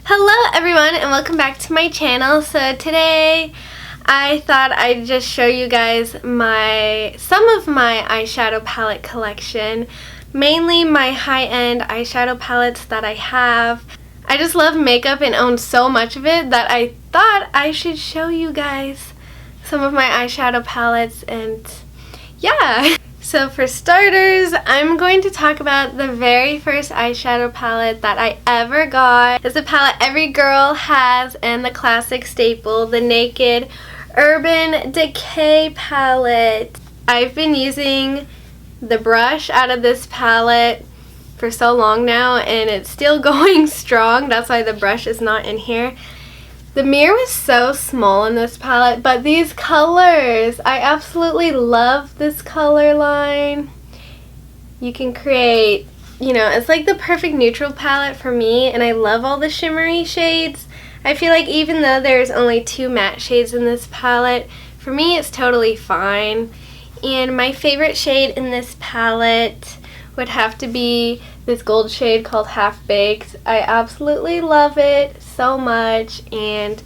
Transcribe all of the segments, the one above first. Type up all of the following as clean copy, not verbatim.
Hello everyone and welcome back to my channel. So today I thought I'd just show you guys some of my eyeshadow palette collection. Mainly my high-end eyeshadow palettes that I have. I just love makeup and own so much of it that I thought I should show you guys some of my eyeshadow palettes, and yeah. So for starters, I'm going to talk about the very first eyeshadow palette that I ever got. It's a palette every girl has and the classic staple, the Naked Urban Decay palette. I've been using the brush out of this palette for so long now and it's still going strong. That's why the brush is not in here. The mirror was so small in this palette, but these colors, I absolutely love this color line. You can create, it's like the perfect neutral palette for me, and I love all the shimmery shades. I feel like even though there's only 2 matte shades in this palette, for me it's totally fine. And my favorite shade in this palette would have to be this gold shade called Half Baked. I absolutely love it so much, and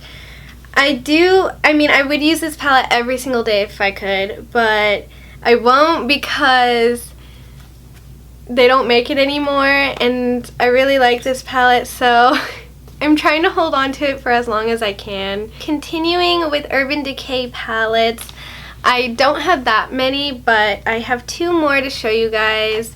I would use this palette every single day if I could, but I won't because they don't make it anymore, and I really like this palette, so I'm trying to hold on to it for as long as I can. Continuing with Urban Decay palettes, I don't have that many, but I have 2 more to show you guys.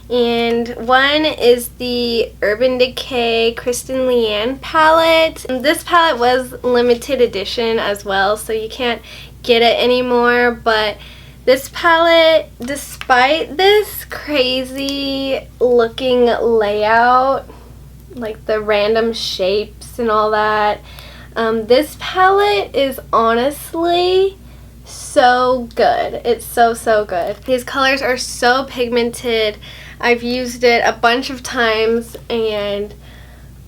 And one is the Urban Decay Kristen Leanne palette. And this palette was limited edition as well, so you can't get it anymore. But this palette, despite this crazy looking layout, like the random shapes and all that, this palette is honestly so good. It's so good. These colors are so pigmented. I've used it a bunch of times and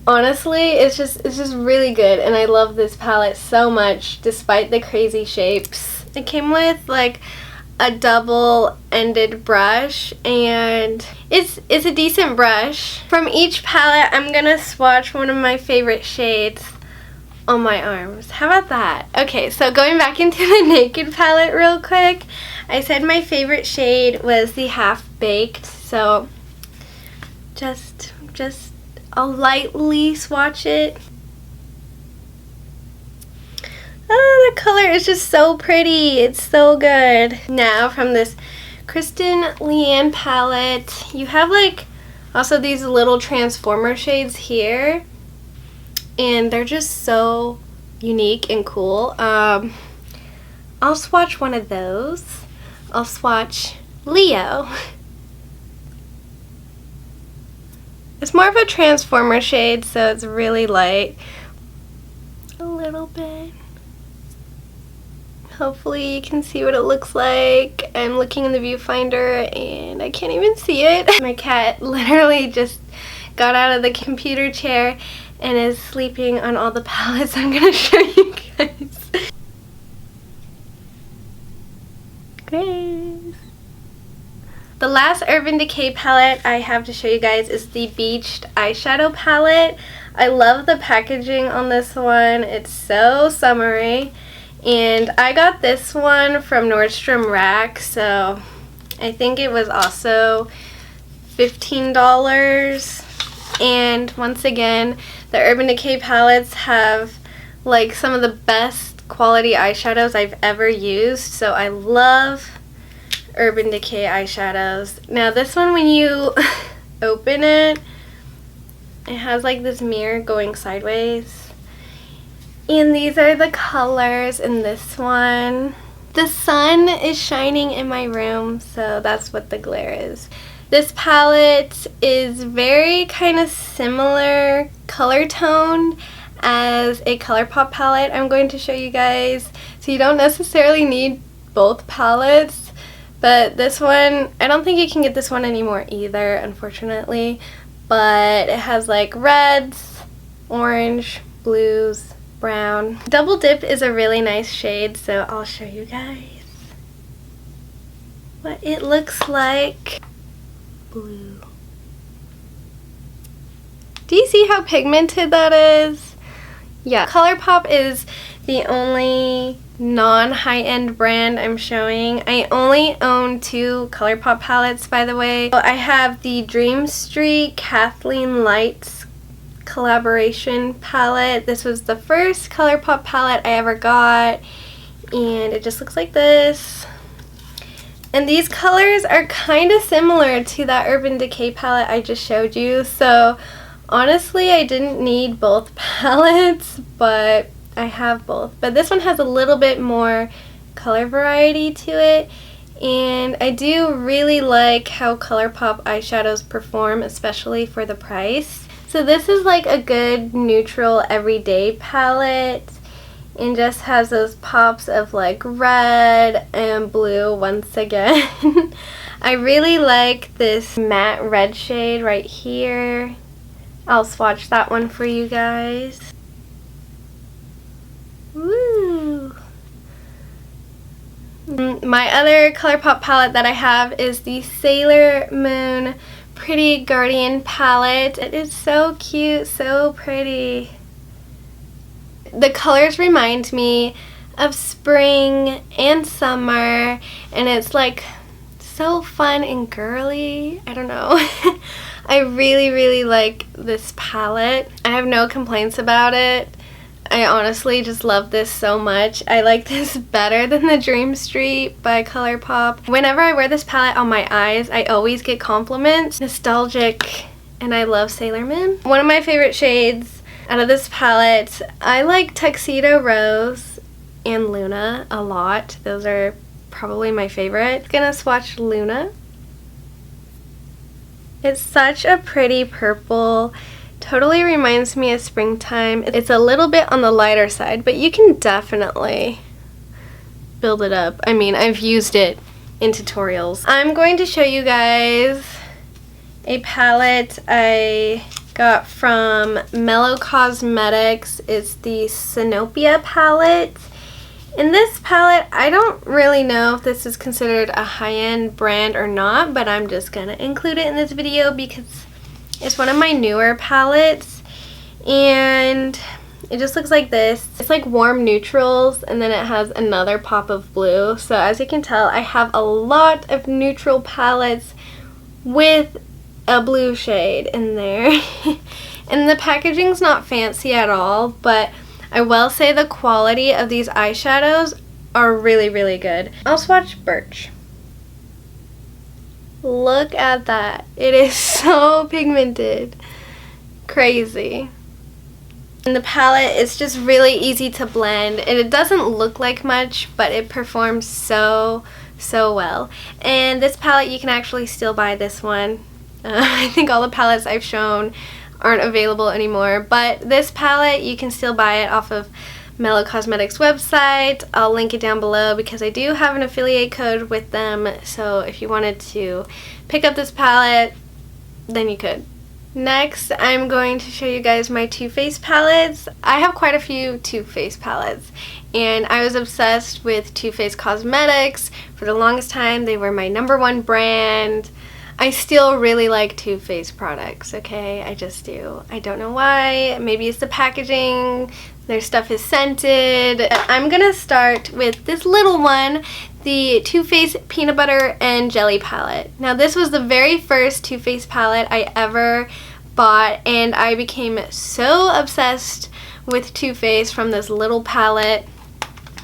honestly it's just really good, and I love this palette so much despite the crazy shapes. It came with like a double-ended brush, and it's a decent brush. From each palette I'm gonna swatch one of my favorite shades on my arms. How about that? Okay, so going back into the Naked palette real quick, I said my favorite shade was the Half Baked, so I'll lightly swatch it. Oh, the color is just so pretty. It's so good. Now from this Kristen Leanne palette, you have like also these little transformer shades here, and they're just so unique and cool. I'll swatch one of those. I'll swatch Leo. It's more of a transformer shade, so it's really light. A little bit. Hopefully you can see what it looks like. I'm looking in the viewfinder and I can't even see it. My cat literally just got out of the computer chair and is sleeping on all the palettes I'm gonna show you guys. Grace. The last Urban Decay palette I have to show you guys is the Beached Eyeshadow palette. I love the packaging on this one. It's so summery. And I got this one from Nordstrom Rack, so I think it was also $15. And once again, the Urban Decay palettes have like some of the best quality eyeshadows I've ever used, so I love Urban Decay eyeshadows. Now this one, when you open it, it has like this mirror going sideways, and these are the colors in this one. The sun is shining in my room, so that's what the glare is. This palette is very kind of similar color tone as a ColourPop palette I'm going to show you guys, so you don't necessarily need both palettes. But this one, I don't think you can get this one anymore either, unfortunately. But it has like reds, orange, blues, brown. Double Dip is a really nice shade, so I'll show you guys what it looks like. Blue. Do you see how pigmented that is? Yeah, ColourPop is the only non-high-end brand I'm showing. I only own 2 ColourPop palettes, by the way. I have the Dream Street Kathleen Lights collaboration palette. This was the first ColourPop palette I ever got, and it just looks like this. And these colors are kind of similar to that Urban Decay palette I just showed you, so honestly I didn't need both palettes, but I have both. But this one has a little bit more color variety to it, and I do really like how ColourPop eyeshadows perform, especially for the price. So this is like a good neutral everyday palette, and just has those pops of like red and blue once again. I really like this matte red shade right here. I'll swatch that one for you guys. Woo! My other ColourPop palette that I have is the Sailor Moon Pretty Guardian palette. It is so cute, so pretty. The colors remind me of spring and summer, and it's like so fun and girly. I don't know. I really like this palette. I have no complaints about it. I honestly just love this so much. I like this better than the Dream Street by ColourPop. Whenever I wear this palette on my eyes, I always get compliments. Nostalgic, and I love Sailor Moon. One of my favorite shades out of this palette, I like Tuxedo Rose and Luna a lot. Those are probably my favorite. I'm gonna swatch Luna. It's such a pretty purple. Totally reminds me of springtime. It's a little bit on the lighter side, but you can definitely build it up. I mean, I've used it in tutorials. I'm going to show you guys a palette I got from Mellow Cosmetics. It's the Cenopia palette. In this palette, I don't really know if this is considered a high-end brand or not, but I'm just gonna include it in this video because it's one of my newer palettes, and it just looks like this. It's like warm neutrals, and then it has another pop of blue. So as you can tell, I have a lot of neutral palettes with a blue shade in there. And the packaging's not fancy at all, but I will say the quality of these eyeshadows are really good. I'll swatch Birch. Look at that. It is so pigmented. Crazy. And the palette is just really easy to blend, and it doesn't look like much, but it performs so well. And this palette, you can actually still buy this one. I think all the palettes I've shown aren't available anymore, but this palette, you can still buy it off of Mellow Cosmetics website. I'll link it down below because I do have an affiliate code with them, so if you wanted to pick up this palette, then you could. Next, I'm going to show you guys my Too Faced palettes. I have quite a few Too Faced palettes, and I was obsessed with Too Faced Cosmetics. For the longest time, they were my #1 brand. I still really like Too Faced products, okay? I just do. I don't know why. Maybe it's the packaging. Their stuff is scented. I'm gonna start with this little one, the Too Faced Peanut Butter and Jelly palette. Now this was the very first Too Faced palette I ever bought, and I became so obsessed with Too Faced from this little palette.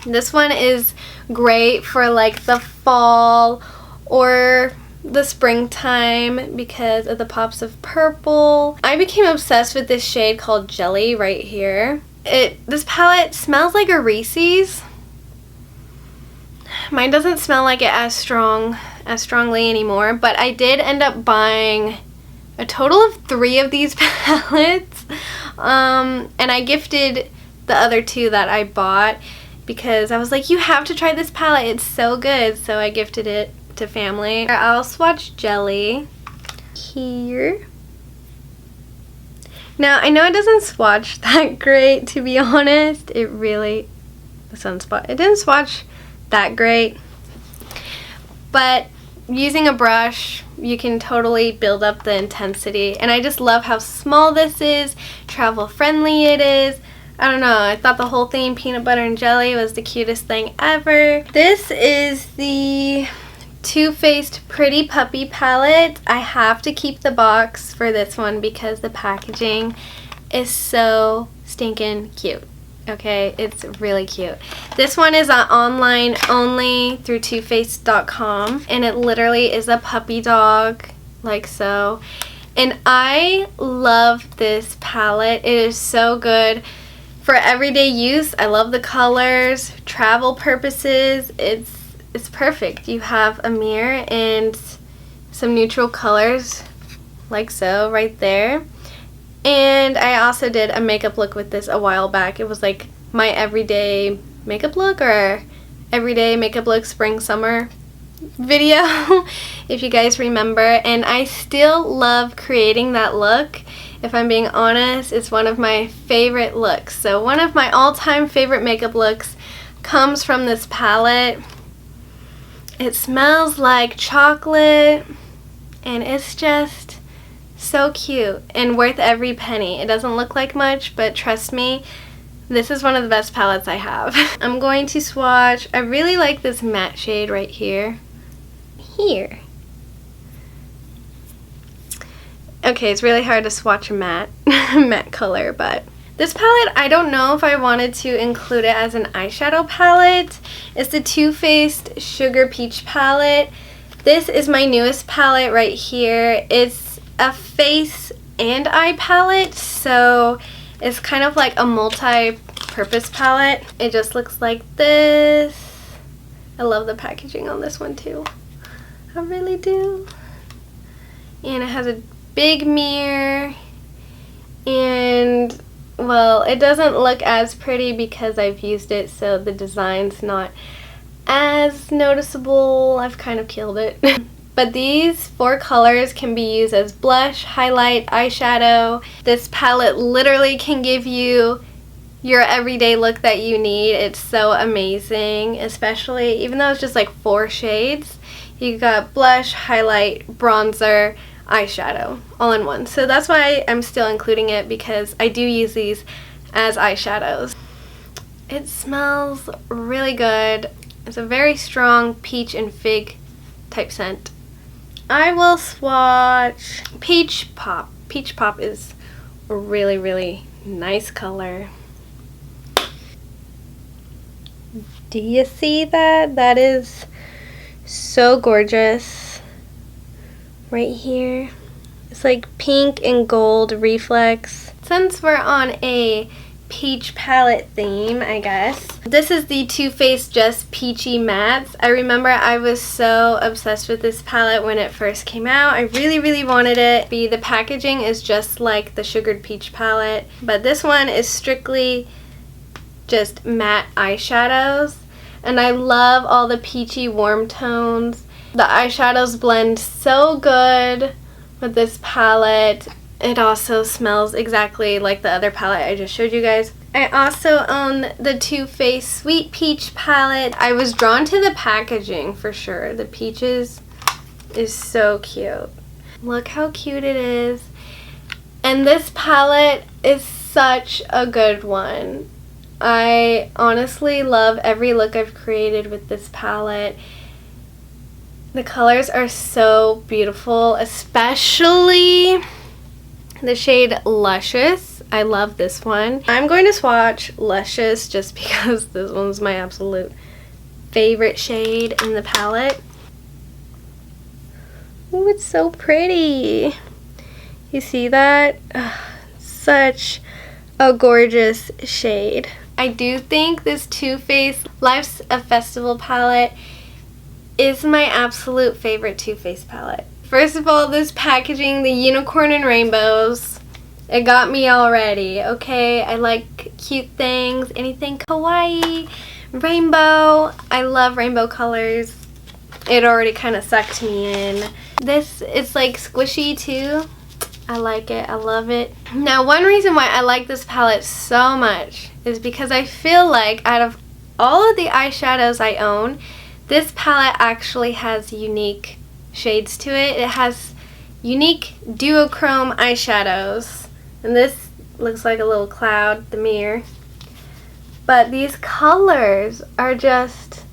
This one is great for like the fall or the springtime because of the pops of purple. I became obsessed with this shade called Jelly right here. This palette smells like a Reese's. Mine doesn't smell like it as strongly anymore, but I did end up buying a total of 3 of these palettes, and I gifted the other 2 that I bought because I was like, you have to try this palette, it's so good. So I gifted it to family. I'll swatch Jelly here. Now, I know it doesn't swatch that great, to be honest. It really, the sunspot, it didn't swatch that great. But using a brush, you can totally build up the intensity. And I just love how small this is, travel friendly it is. I don't know, I thought the whole thing, peanut butter and jelly, was the cutest thing ever. This is the Too Faced Pretty Puppy palette. I have to keep the box for this one because the packaging is so stinking cute. Okay, it's really cute. This one is online only through toofaced.com, and it literally is a puppy dog, like so. And I love this palette. It is so good for everyday use. I love the colors, travel purposes. It's perfect. You have a mirror and some neutral colors, like so, right there. And I also did a makeup look with this a while back. It was like my everyday makeup look, or everyday makeup look spring summer video, if you guys remember. And I still love creating that look. If I'm being honest, it's one of my favorite looks. So one of my all-time favorite makeup looks comes from this palette. It smells like chocolate, and it's just so cute and worth every penny. It doesn't look like much, but trust me, this is one of the best palettes I have. I'm going to swatch. I really like this matte shade right here. Okay, it's really hard to swatch a matte matte color, but this palette, I don't know if I wanted to include it as an eyeshadow palette. It's the Too Faced Sugar Peach palette. This is my newest palette right here. It's a face and eye palette, so it's kind of like a multi-purpose palette. It just looks like this. I love the packaging on this one too. I really do. And it has a big mirror, and well, it doesn't look as pretty because I've used it, so the design's not as noticeable. I've kind of killed it. But these 4 colors can be used as blush, highlight, eyeshadow. This palette literally can give you your everyday look that you need. It's so amazing, especially even though it's just like 4 shades. You got blush, highlight, bronzer, eyeshadow all in one. So that's why I'm still including it, because I do use these as eyeshadows. It smells really good. It's a very strong peach and fig type scent. I will swatch Peach Pop. Peach Pop is a really, really nice color. Do you see that? That is so gorgeous. Right here. It's like pink and gold reflex. Since we're on a peach palette theme, I guess, this is the Too Faced Just Peachy Mattes. I remember I was so obsessed with this palette when it first came out. I really, really wanted it. The packaging is just like the Sugared Peach palette, but this one is strictly just matte eyeshadows, and I love all the peachy warm tones. The eyeshadows blend so good with this palette. It also smells exactly like the other palette I just showed you guys. I also own the Too Faced Sweet Peach palette. I was drawn to the packaging for sure. The peaches is so cute. Look how cute it is. And this palette is such a good one. I honestly love every look I've created with this palette. The colors are so beautiful, especially the shade Luscious. I love this one. I'm going to swatch Luscious just because this one's my absolute favorite shade in the palette. Oh, it's so pretty. You see that? Ugh, such a gorgeous shade. I do think this Too Faced Life's a Festival palette is my absolute favorite Too Faced palette. First of all, this packaging, the unicorn and rainbows, it got me already, okay? I like cute things, anything kawaii, rainbow. I love rainbow colors. It already kind of sucked me in. This is like squishy too. I like it. I love it. Now, one reason why I like this palette so much is because I feel like out of all of the eyeshadows I own, this palette actually has unique shades to it. It has unique duochrome eyeshadows. And this looks like a little cloud, the mirror. but these colors are just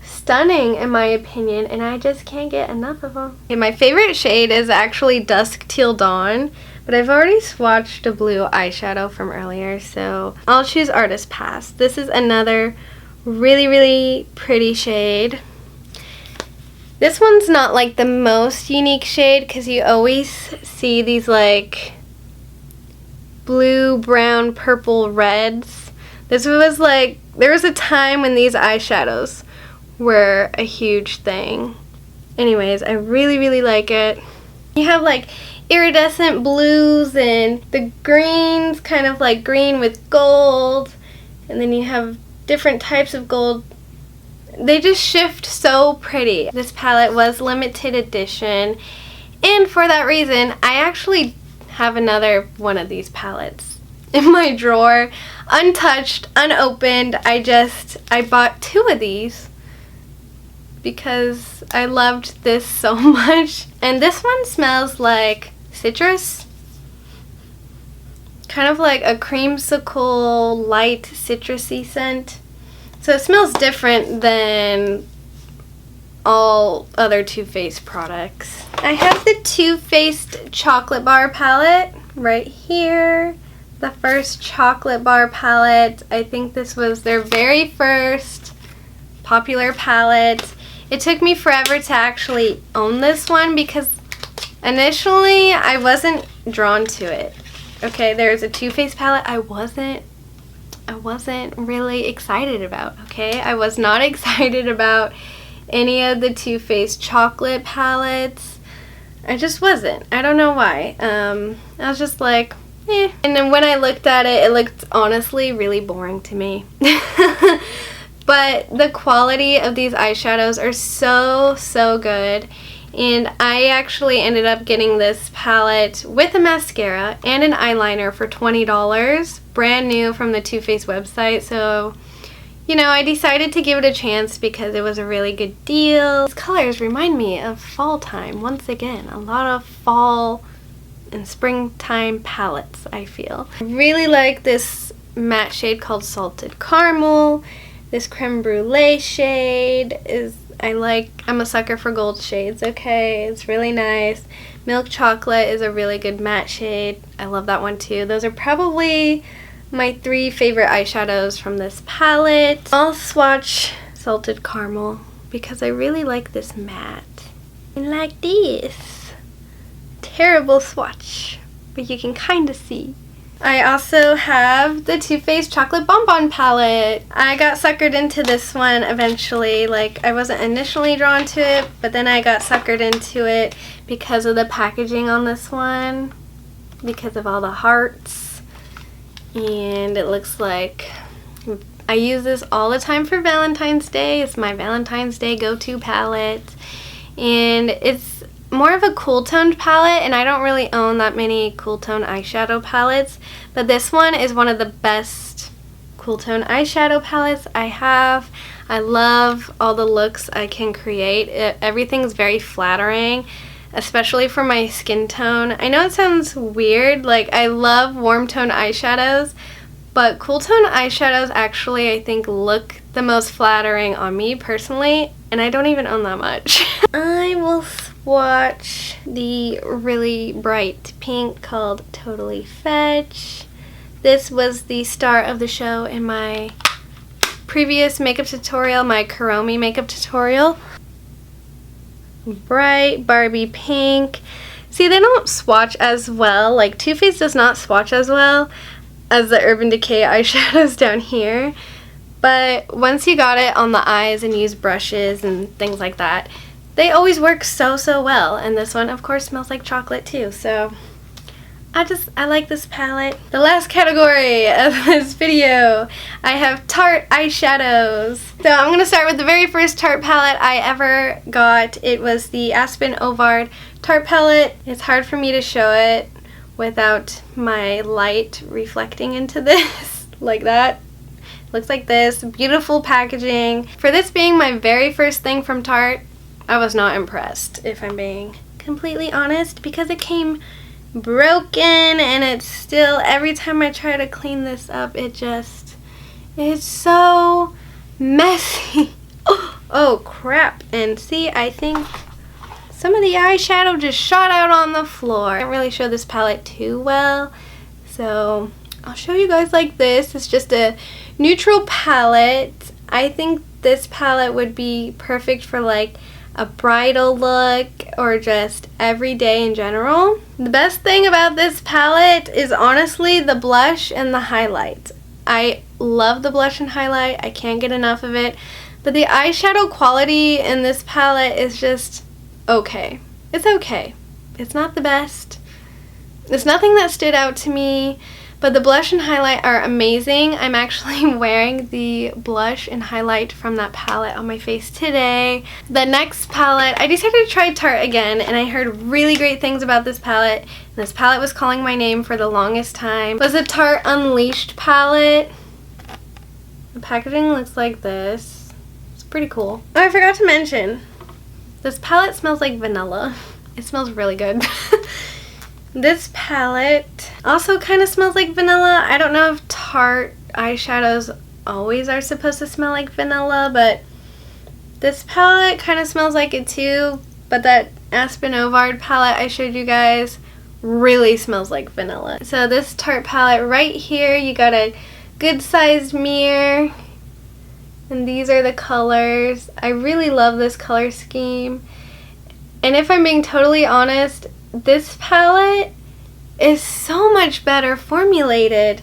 stunning in my opinion, and I just can't get enough of them. Okay, my favorite shade is actually Dusk Teal Dawn, but I've already swatched a blue eyeshadow from earlier, so I'll choose Artist Pass. This is another really, really pretty shade. This one's not like the most unique shade because you always see these like blue, brown, purple, reds. This was like, there was a time when these eyeshadows were a huge thing. Anyways, I really, really like it. You have like iridescent blues and the greens, kind of like green with gold, and then you have different types of gold. They just shift so pretty. This palette was limited edition, and for that reason I actually have another one of these palettes in my drawer, untouched, unopened. I bought 2 of these because I loved this so much. And this one smells like citrus, kind of like a creamsicle light citrusy scent. So it smells different than all other Too Faced products. I have the Too Faced Chocolate Bar palette right here. The first chocolate bar palette. I think this was their very first popular palette. It took me forever to actually own this one because initially I wasn't drawn to it. Okay, there's a Too Faced palette I wasn't really excited about, okay? I was not excited about any of the Too Faced chocolate palettes. I just wasn't. I don't know why. I was just like, eh. And then when I looked at it, it looked honestly really boring to me. But the quality of these eyeshadows are so good. And I actually ended up getting this palette with a mascara and an eyeliner for $20, brand new from the Too Faced website. So, you know, I decided to give it a chance because it was a really good deal. These colors remind me of fall time once again. A lot of fall and springtime palettes, I feel. I really like this matte shade called Salted Caramel. This creme brulee shade is, I'm a sucker for gold shades, okay? It's really nice. Milk Chocolate is a really good matte shade. I love that one too. Those are probably my 3 favorite eyeshadows from this palette. I'll swatch Salted Caramel because I really like this matte. And like this. Terrible swatch, but you can kind of see. I also have the Too Faced Chocolate Bonbon palette. I got suckered into this one eventually. Like, I wasn't initially drawn to it, but then I got suckered into it because of the packaging on this one, because of all the hearts. And it looks like I use this all the time for Valentine's Day. It's my Valentine's Day go-to palette, and it's more of a cool toned palette, and I don't really own that many cool tone eyeshadow palettes, but this one is one of the best cool tone eyeshadow palettes I have. I love all the looks I can create. Everything's very flattering, especially for my skin tone. I know it sounds weird, like I love warm tone eyeshadows, but cool tone eyeshadows actually I think look the most flattering on me personally, and I don't even own that much. I will swatch the really bright pink called Totally Fetch. This was the star of the show in my previous makeup tutorial, my Kuromi makeup tutorial. Bright Barbie pink. See, they don't swatch as well. Like, Too Faced does not swatch as well as the Urban Decay eyeshadows down here. But once you got it on the eyes and use brushes and things like that, they always work so well. And this one, of course, smells like chocolate too. So I like this palette. The last category of this video, I have Tarte Eyeshadows. So I'm going to start with the very first Tarte palette I ever got. It was the Aspen Ovard Tarte palette. It's hard for me to show it without my light reflecting into this like that. Looks like this. Beautiful packaging. For this being my very first thing from Tarte, I was not impressed, if I'm being completely honest, because it came broken, and it's still, every time I try to clean this up, it It's so messy. Oh crap. And see, I think some of the eyeshadow just shot out on the floor. I can't really show this palette too well, so I'll show you guys like this. It's just a neutral palette. I think this palette would be perfect for like a bridal look or just every day in general. The best thing about this palette is honestly the blush and the highlight. I love the blush and highlight. I can't get enough of it. But the eyeshadow quality in this palette is just okay. It's okay. It's not the best. It's nothing that stood out to me, but the blush and highlight are amazing. I'm actually wearing the blush and highlight from that palette on my face today. The next palette, I decided to try Tarte again, and I heard really great things about this palette. And this palette was calling my name for the longest time. It was a Tarte Unleashed palette. The packaging looks like this. It's pretty cool. Oh, I forgot to mention, this palette smells like vanilla. It smells really good. This palette also kind of smells like vanilla. I don't know if Tarte eyeshadows always are supposed to smell like vanilla, but this palette kind of smells like it too. But that Aspen Ovard palette I showed you guys really smells like vanilla. So this Tarte palette right here, you got a good sized mirror. And these are the colors. I really love this color scheme. And if I'm being totally honest, this palette is so much better formulated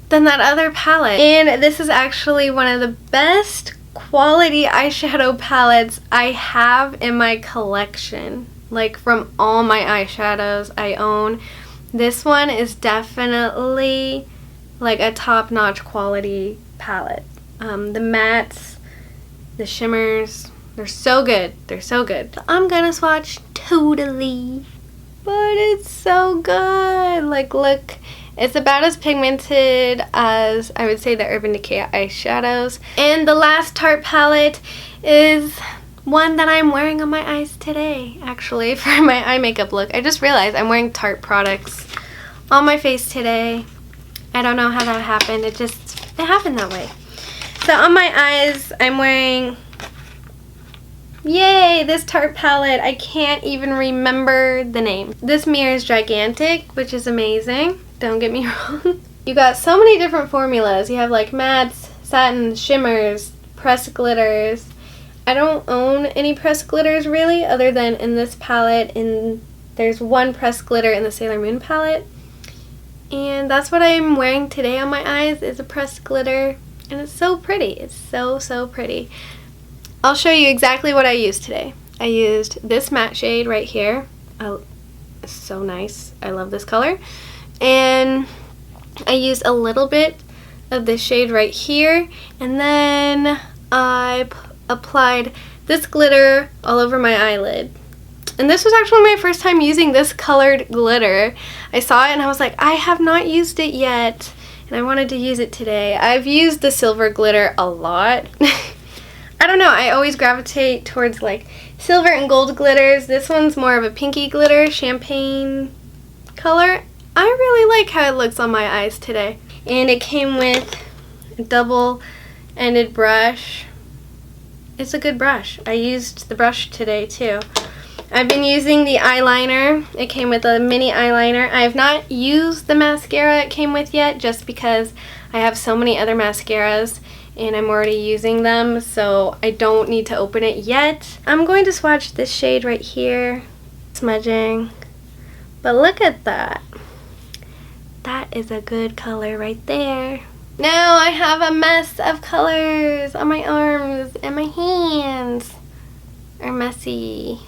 than that other palette. And this is actually one of the best quality eyeshadow palettes I have in my collection. Like from all my eyeshadows I own, this one is definitely like a top-notch quality palette. The mattes, the shimmers, they're so good. They're so good. I'm gonna swatch totally. But it's so good. Like, look, it's about as pigmented as I would say the Urban Decay eyeshadows. And the last Tarte palette is one that I'm wearing on my eyes today, actually, for my eye makeup look. I just realized I'm wearing Tarte products on my face today. I don't know how that happened. It happened that way. So on my eyes, I'm wearing, yay, this Tarte palette. I can't even remember the name. This mirror is gigantic, which is amazing. Don't get me wrong. You got so many different formulas. You have like mattes, satins, shimmers, pressed glitters. I don't own any pressed glitters really, other than in this palette, and there's one pressed glitter in the Sailor Moon palette. And that's what I'm wearing today on my eyes, is a pressed glitter. And it's so pretty. It's so, so pretty. I'll show you exactly what I used today. I used this matte shade right here. Oh, it's so nice. I love this color. And I used a little bit of this shade right here. And then I applied this glitter all over my eyelid. And this was actually my first time using this colored glitter. I saw it and I was like, I have not used it yet. And I wanted to use it today. I've used the silver glitter a lot. I don't know, I always gravitate towards like silver and gold glitters. This one's more of a pinky glitter, champagne color. I really like how it looks on my eyes today. And it came with a double-ended brush. It's a good brush. I used the brush today too. I've been using the eyeliner. It came with a mini eyeliner. I have not used the mascara it came with yet, just because I have so many other mascaras and I'm already using them, so I don't need to open it yet. I'm going to swatch this shade right here. Smudging. But look at that. That is a good color right there. Now I have a mess of colors on my arms, and my hands are messy.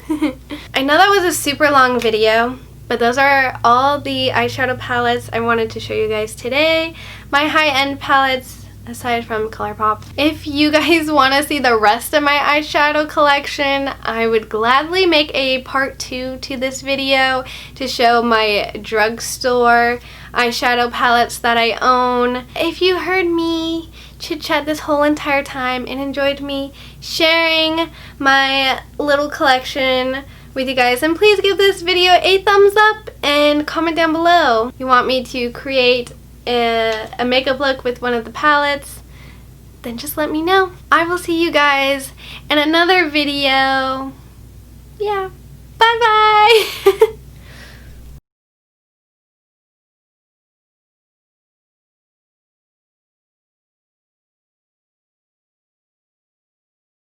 I know that was a super long video, but those are all the eyeshadow palettes I wanted to show you guys today. My high-end palettes, aside from ColourPop. If you guys want to see the rest of my eyeshadow collection, I would gladly make a part 2 to this video to show my drugstore eyeshadow palettes that I own. If you heard me chit-chat this whole entire time and enjoyed me sharing my little collection with you guys, and please give this video a thumbs up and comment down below. You want me to create a makeup look with one of the palettes, then just let me know. I will see you guys in another video. Yeah, bye bye.